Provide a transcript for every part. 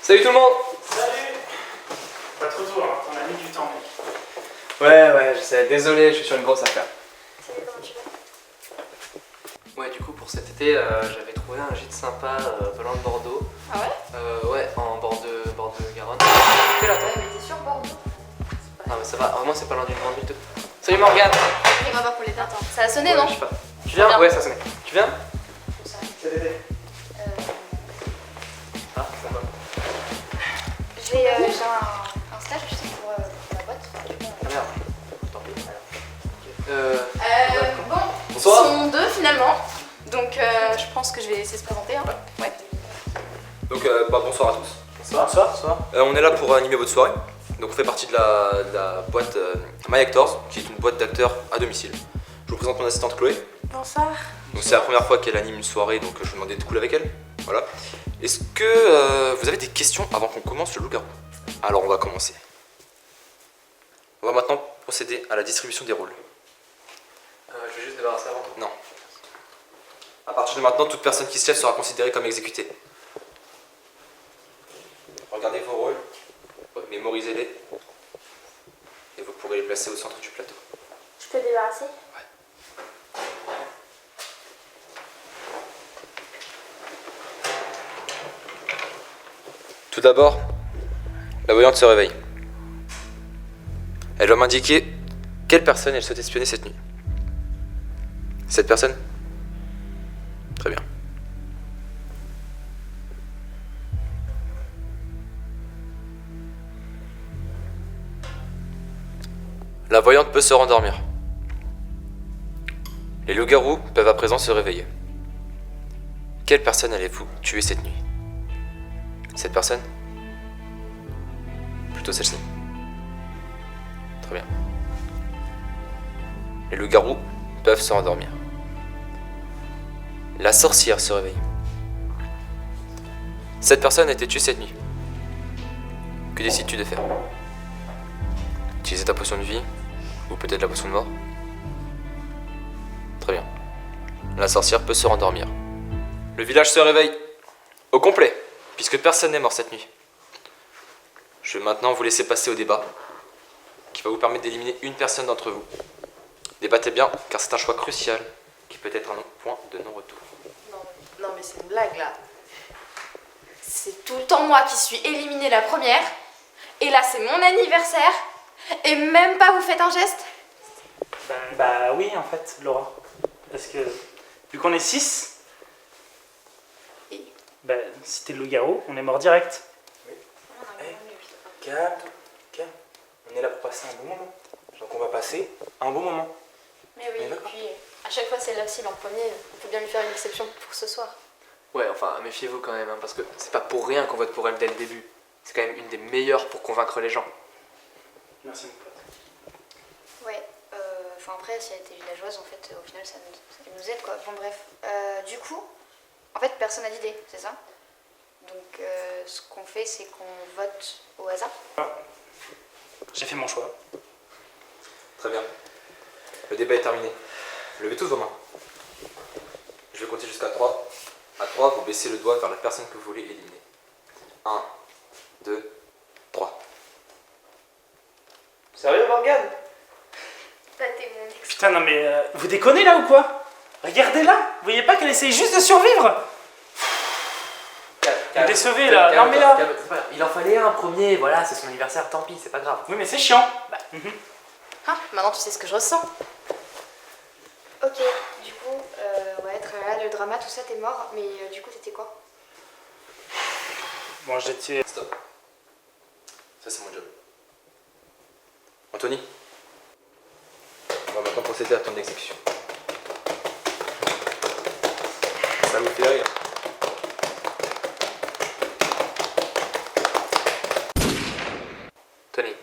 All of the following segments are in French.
Salut tout le monde. Salut. Pas trop tôt, hein. On a mis du temps, mec. Ouais, je sais, désolé, je suis sur une grosse affaire. Salut, comment tu vas? Ouais, du coup, pour cet été, j'avais trouvé un gîte sympa pas loin de Bordeaux. Ah ouais? Ouais, en bord de Garonne. Quelle attends? Ouais, mais t'es sûr, Bordeaux? Non, mais ça va, vraiment, c'est pas loin d'une grande ville. Salut Morgane. Il va pas pour les dates, hein. Ça a sonné, Ouais, non? je sais pas. Tu viens? Ouais, ça sonne. Tu viens? C'est Dédé. Ah, ça va. J'ai un stage, je sais, pour la boîte. Ah merde. Tant pis. Bon, Bonsoir. ils sont deux finalement. Donc je pense que je vais laisser se présenter. Hein. Ouais. Donc bonsoir à tous. Bonsoir. On est là pour animer votre soirée. Donc on fait partie de la boîte My Actors, qui est une boîte d'acteurs à domicile. Je vous présente mon assistante Chloé. Bonsoir. Donc c'est la première fois qu'elle anime une soirée, donc je vous demandais de cool avec elle. Voilà. Est-ce que vous avez des questions avant qu'on commence le loup-garou? Alors on va commencer. On va maintenant procéder à la distribution des rôles. Je vais juste débarrasser avant. Non. À partir de maintenant, toute personne qui se lève sera considérée comme exécutée. Regardez vos rôles, mémorisez-les, et vous pourrez les placer au centre du plateau. Je peux débarrasser? Tout d'abord, la voyante se réveille. Elle va m'indiquer quelle personne elle souhaite espionner cette nuit. Cette personne? Très bien. La voyante peut se rendormir. Les loups-garous peuvent à présent se réveiller. Quelle personne allez-vous tuer cette nuit? Cette personne? Plutôt celle-ci. Très bien. Les loups-garous peuvent se rendormir. La sorcière se réveille. Cette personne a été tuée cette nuit. Que décides-tu de faire? Utiliser ta potion de vie? Ou peut-être la potion de mort? Très bien. La sorcière peut se rendormir. Le village se réveille. Au complet, puisque personne n'est mort cette nuit. Je vais maintenant vous laisser passer au débat, qui va vous permettre d'éliminer une personne d'entre vous. Débattez bien, car c'est un choix crucial, qui peut être un point de non-retour. Non mais c'est une blague là. C'est tout le temps moi qui suis éliminée la première. Et là c'est mon anniversaire. Et même pas vous faites un geste? Bah oui, en fait, Laura. Parce que, vu qu'on est 6, bah, si t'es le loup-garou, on est mort direct. Calme. On est là pour passer un bon moment. Donc on va passer un bon moment. Mais oui, Mais et d'accord. puis à chaque fois c'est la cible en premier. On peut bien lui faire une exception pour ce soir. Ouais, enfin, méfiez-vous quand même, hein, parce que c'est pas pour rien qu'on vote pour elle dès le début. C'est quand même une des meilleures pour convaincre les gens. Merci, mon pote. Ouais, enfin après, si elle était villageoise, en fait, au final, ça nous aide, quoi. Bon, bref. Du coup, en fait, personne n'a d'idée, c'est ça? Donc, ce qu'on fait, c'est qu'on vote au hasard. J'ai fait mon choix. Très bien. Le débat est terminé. Levez tous vos mains. Je vais compter jusqu'à 3. À 3, vous baissez le doigt vers la personne que vous voulez éliminer. 1, 2, 3. Sérieux, Morgane? Là, t'es mon ex. Putain, non mais vous déconnez là ou quoi? Regardez-là, vous voyez pas qu'elle essaye juste de survivre? Vous décevez là, non mais là. Il en fallait un premier, voilà, c'est son anniversaire, tant pis, c'est pas grave. Oui mais c'est chiant. Ah, maintenant, tu sais ce que je ressens. Ok, du coup, ouais, là, le drama, tout ça, t'es mort. Mais du coup, t'étais quoi? Bon, j'ai tué. Stop. Ça, c'est mon job. Anthony, on va maintenant procéder à ton exécution. Ça vous fait rire? Tony.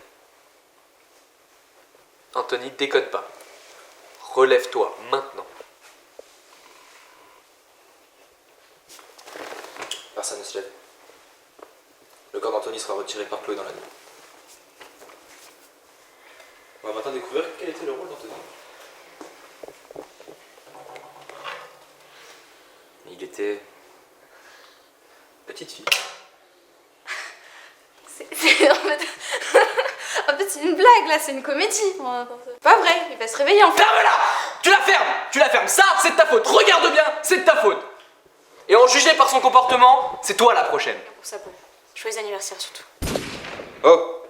Anthony, déconne pas. Relève-toi, maintenant. Personne ne se lève. Le corps d'Anthony sera retiré par Chloé dans la nuit. On va maintenant découvrir quel était le rôle d'Anthony. Il était petite fille. En fait, en fait c'est une blague là, c'est une comédie. C'est pas vrai, il va se réveiller en fait. Ferme-la! Tu la fermes! Ça, c'est de ta faute! Regarde bien, c'est de ta faute! Et en juger par son comportement, c'est toi la prochaine. Pour ça, bon. Joyeux anniversaire surtout. Oh!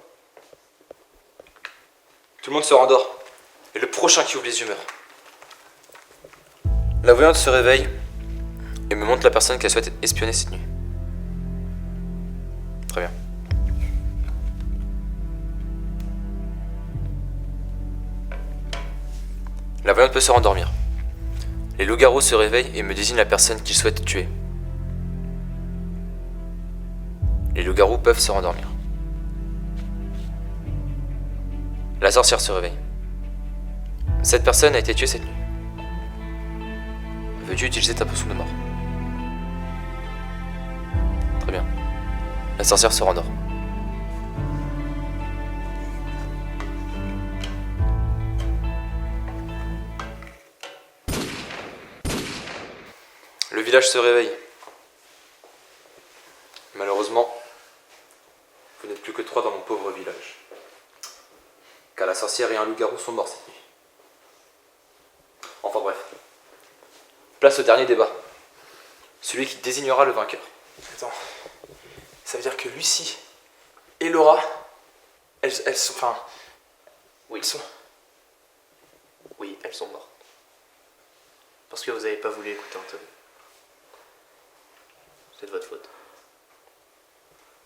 Tout le monde se rendort. Et le prochain qui ouvre les yeux meurt. La voyante se réveille et me montre la personne qu'elle souhaite espionner cette nuit. Très bien. La voyante peut se rendormir. Les loups-garous se réveillent et me désignent la personne qu'ils souhaitent tuer. Les loups-garous peuvent se rendormir. La sorcière se réveille. Cette personne a été tuée cette nuit. Veux-tu utiliser ta potion de mort? Très bien. La sorcière se rendort. Le village se réveille. Malheureusement, vous n'êtes plus que 3 dans mon pauvre village. Car la sorcière et un loup-garou sont morts cette nuit. Enfin bref. Place au dernier débat. Celui qui désignera le vainqueur. Attends. Ça veut dire que Lucie et Laura, elles sont. Enfin. Oui. Elles sont. Oui, elles sont mortes. Parce que vous avez pas voulu écouter Anthony. C'est de votre faute.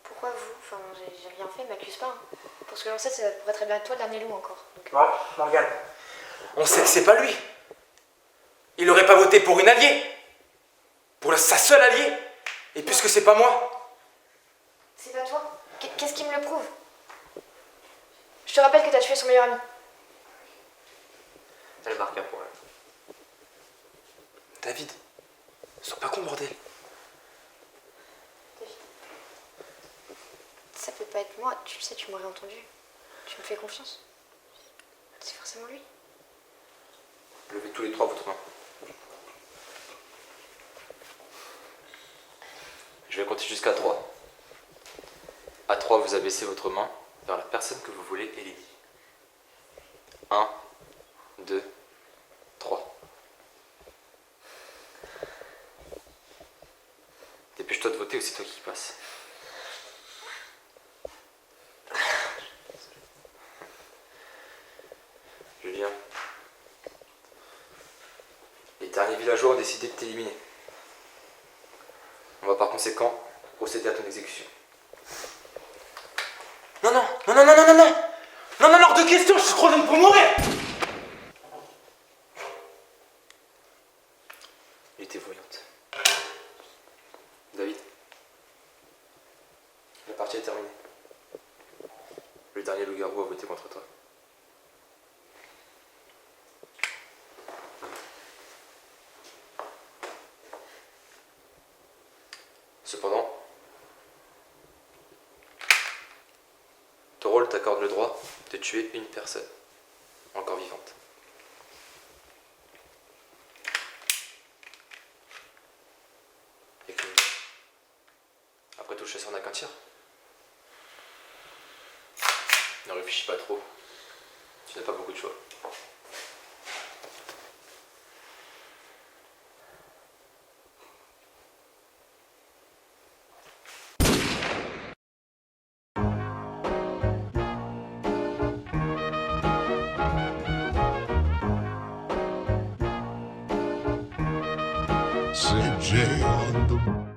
Pourquoi vous? Enfin, j'ai rien fait, m'accuse pas. Hein. Parce que j'en sais, ça pourrait très bien être toi, le dernier loup encore. Donc... Ouais, Morgane. On sait que c'est pas lui. Il aurait pas voté pour une alliée. Sa seule alliée. Et puisque c'est pas moi. C'est pas toi? Qu'est-ce qui me le prouve? Je te rappelle que t'as tué son meilleur ami. Elle marque un point. David, sois pas con, bordel. Ça peut pas être moi, tu le sais, tu m'aurais entendu. Tu me fais confiance. C'est forcément lui. Levez tous les 3 votre main. Je vais compter jusqu'à 3. À 3, vous abaissez votre main vers la personne que vous voulez éliminer. 1, 2, 3. Dépêche-toi de voter ou c'est toi qui passe. Julien. Les derniers villageois ont décidé de t'éliminer. On va par conséquent procéder à ton exécution. Non, non, non, non, non, non, non, non. Non, non, hors de question, je suis trop jeune pour mourir. Il était voyante. David. La partie est terminée. Le dernier loup-garou a voté contre toi. Cependant, ton rôle t'accorde le droit de tuer une personne, encore vivante. Et que... Après tout, le chasseur n'a qu'un tir. Ne réfléchis pas trop. Tu n'as pas beaucoup de choix. CJ on the